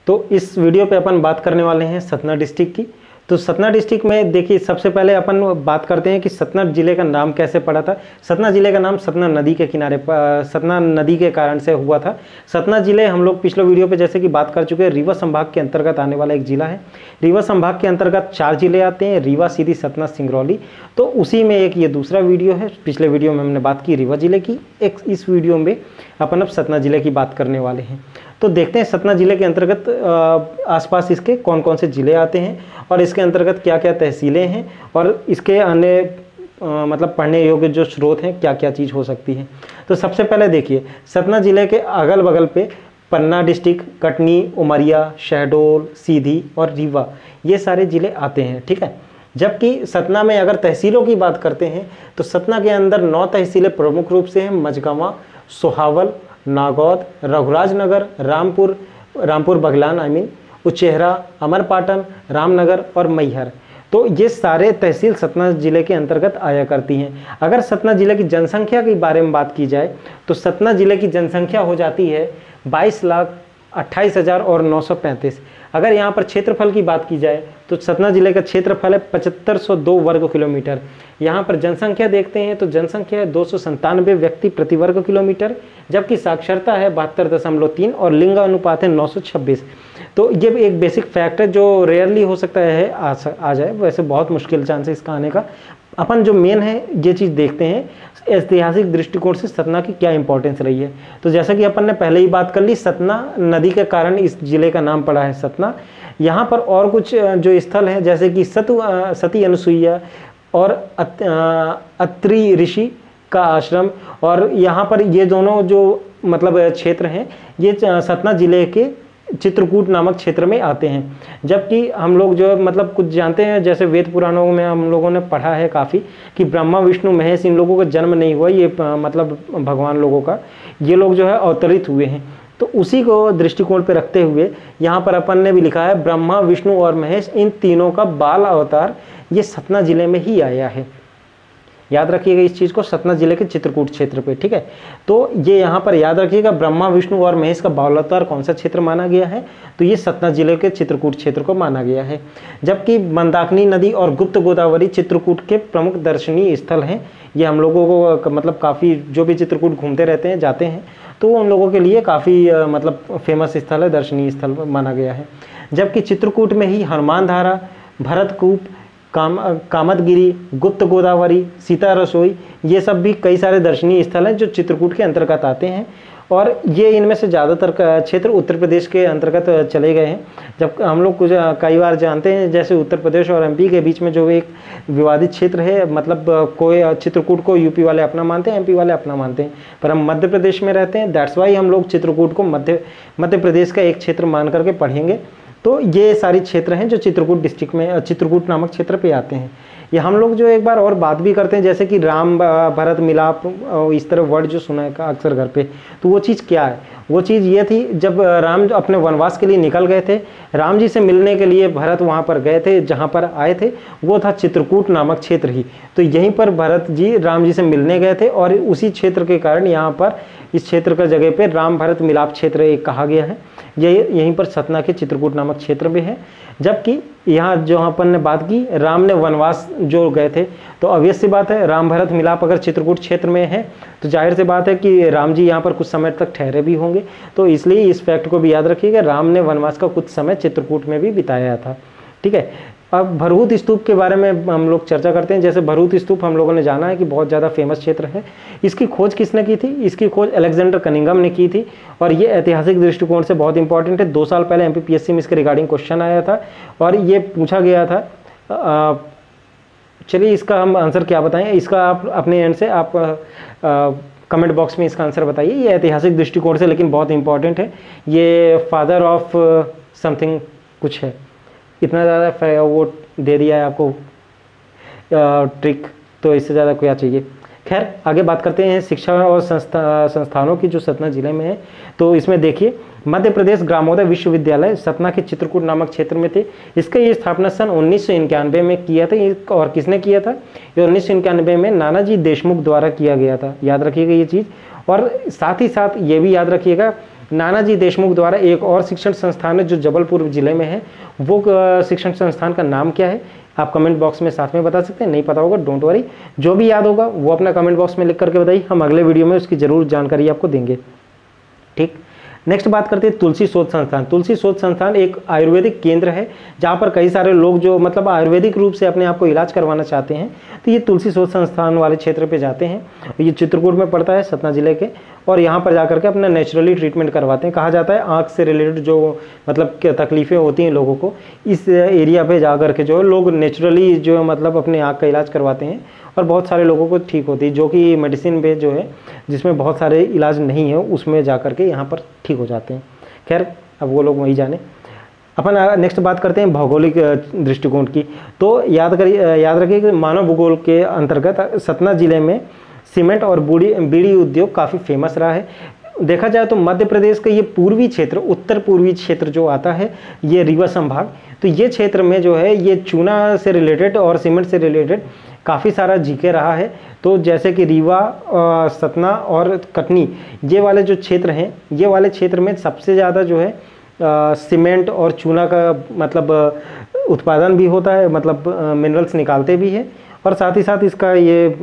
तो इस वीडियो पे अपन बात करने वाले हैं सतना डिस्ट्रिक्ट की। तो सतना डिस्ट्रिक्ट में देखिए, सबसे पहले अपन बात करते हैं कि सतना जिले का नाम कैसे पड़ा था। सतना जिले का नाम सतना नदी के किनारे, सतना नदी के कारण से हुआ था। सतना जिले हम लोग पिछले वीडियो पे जैसे कि बात कर चुके हैं, रीवा संभाग के अंतर्गत आने वाला एक जिला है। रीवा संभाग के अंतर्गत 4 जिले आते हैं, रीवा, सीधी, सतना, सिंगरौली। तो उसी में एक ये दूसरा वीडियो है। पिछले वीडियो में हमने बात की रीवा जिले की, एक इस वीडियो में अपन अब सतना जिले की बात करने वाले हैं। तो देखते हैं सतना जिले के अंतर्गत आसपास इसके कौन कौन से ज़िले आते हैं और इसके अंतर्गत क्या क्या तहसीलें हैं और इसके अन्य मतलब पढ़ने योग्य जो स्रोत हैं, क्या क्या चीज़ हो सकती है। तो सबसे पहले देखिए, सतना जिले के अगल बगल पे पन्ना डिस्ट्रिक्ट, कटनी, उमरिया, शहडोल, सीधी और रीवा, ये सारे ज़िले आते हैं। ठीक है। जबकि सतना में अगर तहसीलों की बात करते हैं तो सतना के अंदर 9 तहसीलें प्रमुख रूप से हैं। मझगांवा, सोहावल, नागौद, रघुराजनगर, रामपुर बघलान उचेहरा, अमरपाटन, रामनगर और मैहर। तो ये सारे तहसील सतना जिले के अंतर्गत आया करती हैं। अगर सतना जिले की जनसंख्या के बारे में बात की जाए तो सतना जिले की जनसंख्या हो जाती है 22,28,935। अगर यहाँ पर क्षेत्रफल की बात की जाए तो सतना जिले का क्षेत्रफल है 7502 वर्ग किलोमीटर। यहाँ पर जनसंख्या देखते हैं तो जनसंख्या है 297 व्यक्ति प्रति वर्ग किलोमीटर, जबकि साक्षरता है 72.3 और लिंग अनुपात है 926। तो ये एक बेसिक फैक्ट है जो रेयरली हो सकता है आ जाए, वैसे बहुत मुश्किल चांस है इसका आने का। अपन जो मेन है ये चीज़ देखते हैं ऐतिहासिक दृष्टिकोण से सतना की क्या इंपॉर्टेंस रही है। तो जैसा कि अपन ने पहले ही बात कर ली, सतना नदी के कारण इस जिले का नाम पड़ा है सतना। यहाँ पर और कुछ जो स्थल हैं जैसे कि सती अनुसुईया और अत्रि ऋषि का आश्रम, और यहाँ पर ये दोनों जो मतलब क्षेत्र हैं ये सतना जिले के चित्रकूट नामक क्षेत्र में आते हैं। जबकि हम लोग जो मतलब कुछ जानते हैं, जैसे वेद पुराणों में हम लोगों ने पढ़ा है काफ़ी कि ब्रह्मा विष्णु महेश इन लोगों का जन्म नहीं हुआ, ये मतलब भगवान लोगों का, ये लोग जो है अवतरित हुए हैं। तो उसी को दृष्टिकोण पे रखते हुए यहाँ पर अपन ने भी लिखा है ब्रह्मा विष्णु और महेश इन तीनों का बाल अवतार ये सतना जिले में ही आया है। याद रखिएगा इस चीज़ को, सतना जिले के चित्रकूट क्षेत्र पे। ठीक है। तो ये यहाँ पर याद रखिएगा ब्रह्मा विष्णु और महेश का बाल अवतार कौन सा क्षेत्र माना गया है, तो ये सतना जिले के चित्रकूट क्षेत्र को माना गया है। जबकि मंदाकिनी नदी और गुप्त गोदावरी चित्रकूट के प्रमुख दर्शनीय स्थल हैं। ये हम लोगों को मतलब काफ़ी, जो भी चित्रकूट घूमते रहते हैं जाते हैं तो उन लोगों के लिए काफ़ी मतलब फेमस स्थल है, दर्शनीय स्थल माना गया है। जबकि चित्रकूट में ही हनुमान धारा, भरतकूप, कामतगिरी, गुप्त गोदावरी, सीता रसोई, ये सब भी कई सारे दर्शनीय स्थल हैं जो चित्रकूट के अंतर्गत आते हैं। और ये इनमें से ज़्यादातर क्षेत्र उत्तर प्रदेश के अंतर्गत चले गए हैं। जब हम लोग कुछ कई बार जानते हैं जैसे उत्तर प्रदेश और एमपी के बीच में जो एक विवादित क्षेत्र है, मतलब कोई चित्रकूट को यूपी वाले अपना मानते हैं, एमपी वाले अपना मानते हैं, पर हम मध्य प्रदेश में रहते हैं, दैट्स वाई हम लोग चित्रकूट को मध्य प्रदेश का एक क्षेत्र मान करके पढ़ेंगे। तो ये सारी क्षेत्र हैं जो चित्रकूट डिस्ट्रिक्ट में, चित्रकूट नामक क्षेत्र पे आते हैं। ये हम लोग जो एक बार और बात भी करते हैं जैसे कि राम भरत मिलाप, इस तरह वर्ड जो सुना है अक्सर घर पे, तो वो चीज़ क्या है? वो चीज़ ये थी जब राम अपने वनवास के लिए निकल गए थे, राम जी से मिलने के लिए भरत वहाँ पर गए थे, जहाँ पर आए थे वो था चित्रकूट नामक क्षेत्र ही। तो यहीं पर भरत जी राम जी से मिलने गए थे और उसी क्षेत्र के कारण यहाँ पर इस क्षेत्र का जगह पे राम भरत मिलाप क्षेत्र एक कहा गया है। ये यहीं पर सतना के चित्रकूट नामक क्षेत्र में है। जबकि यहाँ जो अपन ने बात की, राम ने वनवास जो गए थे, तो ऑब्वियस सी बात है राम भरत मिलाप अगर चित्रकूट क्षेत्र में है तो जाहिर सी बात है कि राम जी यहाँ पर कुछ समय तक ठहरे भी होंगे। तो इसलिए इस फैक्ट को भी याद रखिएगा, राम ने वनवास का कुछ समय चित्रकूट में भी बिताया था। ठीक है। अब भरहूत स्तूप के बारे में हम लोग चर्चा करते हैं। जैसे भरहूत स्तूप हम लोगों ने जाना है कि बहुत ज़्यादा फेमस क्षेत्र है। इसकी खोज किसने की थी? इसकी खोज अलेक्जेंडर कनिंघम ने की थी और ये ऐतिहासिक दृष्टिकोण से बहुत इंपॉर्टेंट है। 2 साल पहले एमपीपीएससी में इसके रिगार्डिंग क्वेश्चन आया था और ये पूछा गया था। चलिए इसका हम आंसर क्या बताएं, इसका आप अपने एंड से आप कमेंट बॉक्स में इसका आंसर बताइए। ये ऐतिहासिक दृष्टिकोण से लेकिन बहुत इंपॉर्टेंट है। ये फादर ऑफ समथिंग कुछ है, इतना ज़्यादा वो दे दिया है आपको ट्रिक, तो इससे ज़्यादा क्या चाहिए। खैर आगे बात करते हैं शिक्षा और संस्थानों की जो सतना जिले में है। तो इसमें देखिए मध्य प्रदेश ग्रामोदय विश्वविद्यालय सतना के चित्रकूट नामक क्षेत्र में थे। इसका ये स्थापना सन 1991 में किया था। और किसने किया था? ये 1991 में नानाजी देशमुख द्वारा किया गया था। याद रखिएगा ये चीज़। और साथ ही साथ ये भी याद रखिएगा नानाजी देशमुख द्वारा एक और शिक्षण संस्थान है जो जबलपुर जिले में है, वो शिक्षण संस्थान का नाम क्या है आप कमेंट बॉक्स में साथ में बता सकते हैं। नहीं पता होगा डोंट वरी, जो भी याद होगा वो अपना कमेंट बॉक्स में लिख करके बताइए, हम अगले वीडियो में उसकी जरूर जानकारी आपको देंगे। ठीक, नेक्स्ट बात करते हैं तुलसी शोध संस्थान। तुलसी शोध संस्थान एक आयुर्वेदिक केंद्र है जहाँ पर कई सारे लोग जो मतलब आयुर्वेदिक रूप से अपने आप को इलाज करवाना चाहते हैं तो ये तुलसी शोध संस्थान वाले क्षेत्र पे जाते हैं। ये चित्रकूट में पड़ता है, सतना जिले के, और यहाँ पर जाकर के अपना नेचुरली ट्रीटमेंट करवाते हैं। कहा जाता है आँख से रिलेटेड जो मतलब तकलीफ़ें होती हैं लोगों को, इस एरिया पे जा कर के जो लोग नेचुरली जो मतलब अपने आँख का इलाज करवाते हैं और बहुत सारे लोगों को ठीक होती है, जो कि मेडिसिन पे जो है जिसमें बहुत सारे इलाज नहीं है उसमें जा कर के यहाँ पर ठीक हो जाते हैं। खैर अब वो लोग वही जाने। अपन नेक्स्ट बात करते हैं भौगोलिक दृष्टिकोण की। तो याद रखिए कि मानव भूगोल के अंतर्गत सतना जिले में सीमेंट और बीड़ी उद्योग काफ़ी फेमस रहा है। देखा जाए तो मध्य प्रदेश का ये पूर्वी क्षेत्र, उत्तर पूर्वी क्षेत्र जो आता है ये रीवा संभाग, तो ये क्षेत्र में जो है ये चूना से रिलेटेड और सीमेंट से रिलेटेड काफ़ी सारा जीके रहा है। तो जैसे कि रीवा, सतना और कटनी, ये वाले जो क्षेत्र हैं, ये वाले क्षेत्र में सबसे ज़्यादा जो है सीमेंट और चूना का मतलब उत्पादन भी होता है, मतलब मिनरल्स निकालते भी हैं, और साथ ही साथ इसका ये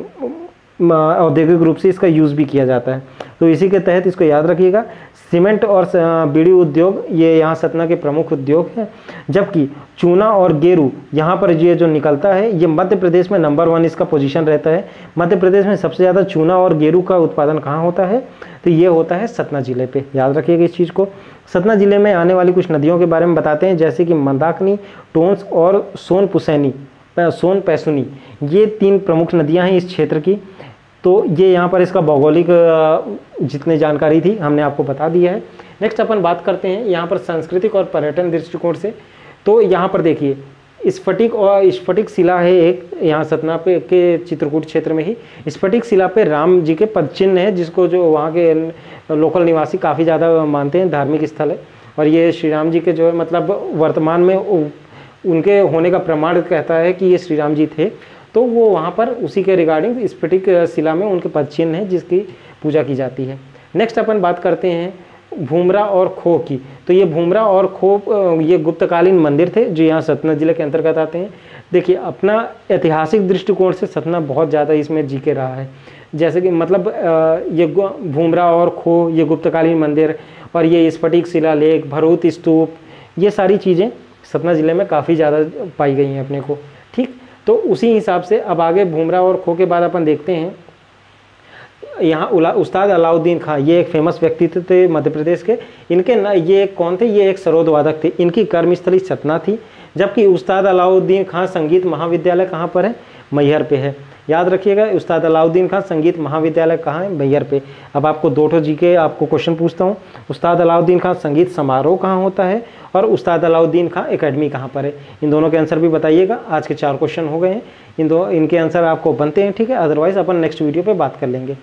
औद्योगिक रूप से इसका यूज़ भी किया जाता है। तो इसी के तहत इसको याद रखिएगा, सीमेंट और बीड़ी उद्योग ये यहाँ सतना के प्रमुख उद्योग हैं, जबकि चूना और गेरू यहाँ पर ये जो निकलता है ये मध्य प्रदेश में नंबर 1 इसका पोजीशन रहता है। मध्य प्रदेश में सबसे ज़्यादा चूना और गेरू का उत्पादन कहाँ होता है, तो ये होता है सतना जिले पे। याद रखिएगा इस चीज़ को। सतना जिले में आने वाली कुछ नदियों के बारे में बताते हैं, जैसे कि मंदाकिनी, टोंस और सोन पैसुनी, ये 3 प्रमुख नदियाँ हैं इस क्षेत्र की। तो ये यहाँ पर इसका भौगोलिक जितनी जानकारी थी हमने आपको बता दिया है। नेक्स्ट अपन बात करते हैं यहाँ पर सांस्कृतिक और पर्यटन दृष्टिकोण से। तो यहाँ पर देखिए स्फटिक शिला है एक, यहाँ सतना पे के चित्रकूट क्षेत्र में ही स्फटिक शिला पे राम जी के पद चिन्ह है, जिसको जो वहाँ के लोकल निवासी काफ़ी ज़्यादा मानते हैं, धार्मिक स्थल है। और ये श्री राम जी के जो है मतलब वर्तमान में उनके होने का प्रमाण कहता है कि ये श्री राम जी थे, तो वो वहाँ पर उसी के रिगार्डिंग स्फटिक शिला में उनके पद चिन्ह है जिसकी पूजा की जाती है। नेक्स्ट अपन बात करते हैं भूमरा और खो की। तो ये भूमरा और खो ये गुप्तकालीन मंदिर थे जो यहाँ सतना जिले के अंतर्गत आते हैं। देखिए अपना ऐतिहासिक दृष्टिकोण से सतना बहुत ज़्यादा इसमें जी के रहा है, जैसे कि मतलब ये भूमरा और खो, ये गुप्तकालीन मंदिर और ये स्फटिक शिला लेख, भरूत स्तूप, ये सारी चीज़ें सतना जिले में काफ़ी ज़्यादा पाई गई हैं अपने को। ठीक, तो उसी हिसाब से अब आगे भूमरा और खो के बाद अपन देखते हैं यहाँ उस्ताद अलाउद्दीन खां, ये एक फेमस व्यक्तित्व थे मध्य प्रदेश के। इनके ये कौन थे, ये एक सरोद वादक थे, इनकी कर्मस्थली सतना थी। जबकि उस्ताद अलाउद्दीन खां संगीत महाविद्यालय कहाँ पर है, मैहर पे है। याद रखिएगा उस्ताद अलाउद्दीन खां संगीत महाविद्यालय कहाँ है, मैहर पे। अब आपको 2 जीके आपको क्वेश्चन पूछता हूँ, उस्ताद अलाउद्दीन खां संगीत समारोह कहाँ होता है और उस्ताद अलाउद्दीन खां एकेडमी कहाँ पर है। इन दोनों के आंसर भी बताइएगा। आज के 4 क्वेश्चन हो गए हैं, इनके आंसर आपको बनते हैं, ठीक है। अदरवाइज अपन नेक्स्ट वीडियो पे बात कर लेंगे।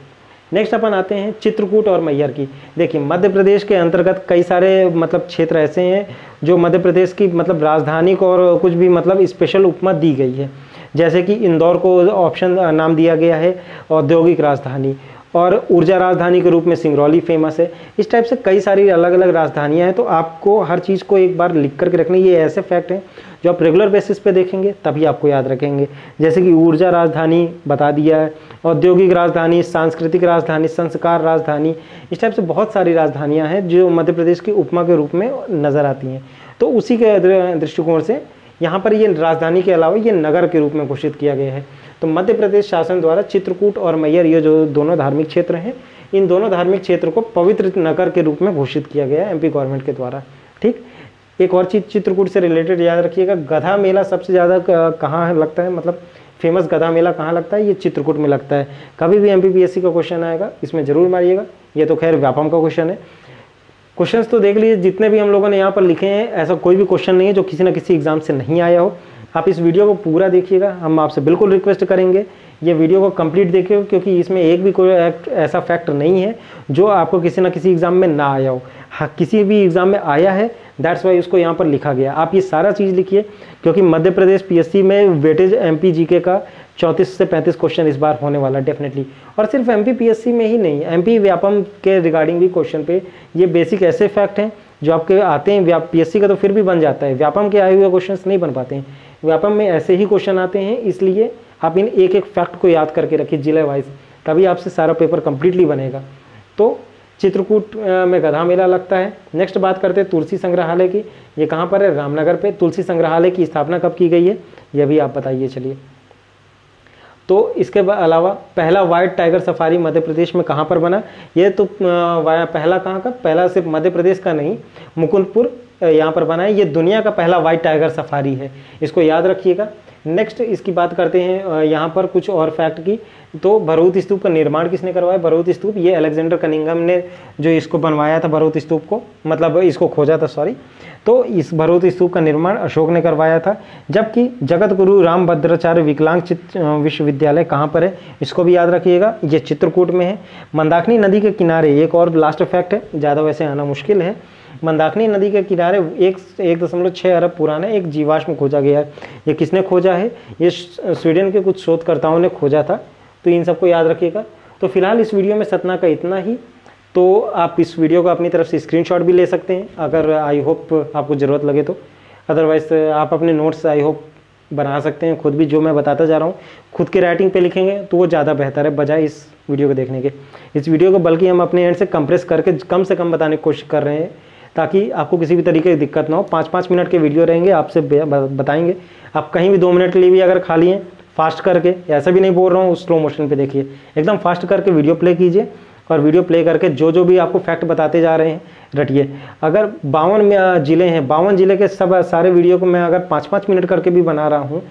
नेक्स्ट अपन आते हैं चित्रकूट और मैहर की। देखिए मध्य प्रदेश के अंतर्गत कई सारे मतलब क्षेत्र ऐसे हैं जो मध्य प्रदेश की मतलब राजधानी को और कुछ भी मतलब स्पेशल उपमा दी गई है, जैसे कि इंदौर को ऑप्शन नाम दिया गया है औद्योगिक राजधानी, और ऊर्जा राजधानी के रूप में सिंगरौली फेमस है। इस टाइप से कई सारी अलग अलग राजधानियां हैं, तो आपको हर चीज़ को एक बार लिख करके रखना। ये ऐसे फैक्ट हैं जो आप रेगुलर बेसिस पे देखेंगे तभी आपको याद रखेंगे, जैसे कि ऊर्जा राजधानी बता दिया है, औद्योगिक राजधानी, सांस्कृतिक राजधानी, संस्कार राजधानी, इस टाइप से बहुत सारी राजधानियाँ हैं जो मध्य प्रदेश की उपमा के रूप में नज़र आती हैं। तो उसी के दृष्टिकोण से यहाँ पर ये राजधानी के अलावा ये नगर के रूप में घोषित किया गया है। तो मध्य प्रदेश शासन द्वारा चित्रकूट और मैहर ये जो दोनों धार्मिक क्षेत्र हैं, इन दोनों धार्मिक क्षेत्र को पवित्र नगर के रूप में घोषित किया गया है एमपी गवर्नमेंट के द्वारा। ठीक, एक और चीज़ चित्रकूट से रिलेटेड याद रखिएगा, गधा मेला सबसे ज़्यादा कहाँ लगता है, मतलब फेमस गधा मेला कहाँ लगता है, ये चित्रकूट में लगता है। कभी भी एमपीपीएससी का क्वेश्चन आएगा इसमें जरूर मारिएगा। ये तो खैर व्यापम का क्वेश्चन है। क्वेश्चंस तो देख लीजिए जितने भी हम लोगों ने यहाँ पर लिखे हैं, ऐसा कोई भी क्वेश्चन नहीं है जो किसी न किसी एग्जाम से नहीं आया हो। आप इस वीडियो को पूरा देखिएगा, हम आपसे बिल्कुल रिक्वेस्ट करेंगे ये वीडियो को कंप्लीट देखिए, क्योंकि इसमें एक भी कोई ऐसा फैक्ट नहीं है जो आपको किसी न किसी एग्जाम में ना आया हो। हाँ, किसी भी एग्जाम में आया है, दैट्स वाई उसको यहाँ पर लिखा गया। आप ये सारा चीज़ लिखिए, क्योंकि मध्य प्रदेश पीएससी में वेटेज एमपी जीके का 34 से 35 क्वेश्चन इस बार होने वाला डेफिनेटली। और सिर्फ MPPSC में ही नहीं, MP व्यापम के रिगार्डिंग भी क्वेश्चन पे ये बेसिक ऐसे फैक्ट हैं जो आपके आते हैं। PSC का तो फिर भी बन जाता है, व्यापम के आए हुए क्वेश्चन नहीं बन पाते हैं। व्यापम में ऐसे ही क्वेश्चन आते हैं, इसलिए आप इन एक एक फैक्ट को याद करके रखिए जिले वाइज, तभी आपसे सारा पेपर कंप्लीटली बनेगा। तो चित्रकूट में गधा मेला लगता है। नेक्स्ट बात करते हैं तुलसी संग्रहालय की। ये कहाँ पर है? रामनगर पे। तुलसी संग्रहालय की स्थापना कब की गई है, यह भी आप बताइए। चलिए, तो इसके अलावा पहला wild tiger safari Madhya Pradesh में कहाँ पर बना? ये तो पहला कहाँ का? पहला सिर्फ मध्य प्रदेश का नहीं, मुकुंदपुर यहाँ पर बना है। ये दुनिया का पहला वाइल्ड टाइगर सफारी है, इसको याद रखिएगा। नेक्स्ट इसकी बात करते हैं यहाँ पर कुछ और फैक्ट की। तो भरूच स्तूप का निर्माण किसने करवाया? भरूच स्तूप ये अलेक्जेंडर कनिंघम ने जो इसको बनवाया था, भरूच स्तूप को, मतलब इसको खोजा था, सॉरी। तो इस भरूच स्तूप का निर्माण अशोक ने करवाया था। जबकि जगत गुरु रामभद्राचार्य विकलांग विश्वविद्यालय कहाँ पर है? इसको भी याद रखिएगा, ये चित्रकूट में है। मंदाकिनी नदी के किनारे, एक और लास्ट फैक्ट है, ज़्यादा वैसे आना मुश्किल है। मंदाकिनी नदी के किनारे 1.6 अरब पुराना एक जीवाश्म खोजा गया है। ये किसने खोजा है? ये स्वीडन के कुछ शोधकर्ताओं ने खोजा था। तो इन सबको याद रखिएगा। तो फिलहाल इस वीडियो में सतना का इतना ही। तो आप इस वीडियो को अपनी तरफ से स्क्रीनशॉट भी ले सकते हैं अगर आई होप आपको ज़रूरत लगे तो। अदरवाइज आप अपने नोट्स आई होप बना सकते हैं खुद भी, जो मैं बताता जा रहा हूँ खुद के राइटिंग पे लिखेंगे तो वो ज़्यादा बेहतर है बजाय इस वीडियो को देखने के। इस वीडियो को बल्कि हम अपने एंड से कंप्रेस करके कम से कम बताने की कोशिश कर रहे हैं ताकि आपको किसी भी तरीके की दिक्कत ना हो। 5-5 मिनट के वीडियो रहेंगे, आपसे बताएंगे। आप कहीं भी 2 मिनट के लिए भी अगर खाली हैं, फास्ट करके, ऐसा भी नहीं बोल रहा हूँ स्लो मोशन पे देखिए, एकदम फास्ट करके वीडियो प्ले कीजिए और वीडियो प्ले करके जो भी आपको फैक्ट बताते जा रहे हैं रटिए। अगर 52 जिले हैं, 52 जिले के सारे वीडियो को मैं अगर 5-5 मिनट करके भी बना रहा हूँ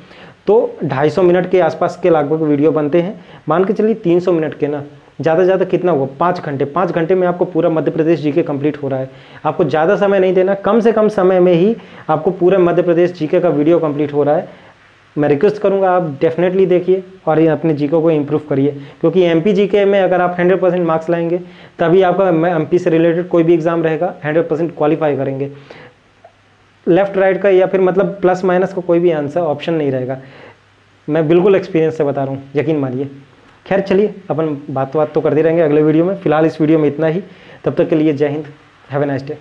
तो 250 मिनट के आसपास के लगभग वीडियो बनते हैं। मान के चलिए 300 मिनट के ना, ज़्यादा से ज़्यादा कितना हुआ? 5 घंटे। 5 घंटे में आपको पूरा मध्य प्रदेश जीके कंप्लीट हो रहा है। आपको ज़्यादा समय नहीं देना, कम से कम समय में ही आपको पूरा मध्य प्रदेश जीके का वीडियो कंप्लीट हो रहा है। मैं रिक्वेस्ट करूंगा आप डेफिनेटली देखिए और ये अपने जीके को इम्प्रूव करिए, क्योंकि MP जीके में अगर आप 100% मार्क्स लाएंगे तभी आपका MP से रिलेटेड कोई भी एग्जाम रहेगा 100% क्वालिफाई करेंगे। लेफ्ट राइट का या फिर मतलब प्लस माइनस का कोई भी आंसर ऑप्शन नहीं रहेगा। मैं बिल्कुल एक्सपीरियंस से बता रहा हूँ, यकीन मानिए। खैर चलिए, अपन बात तो करते रहेंगे अगले वीडियो में। फिलहाल इस वीडियो में इतना ही। तब तक के लिए जय Hind, have a nice day.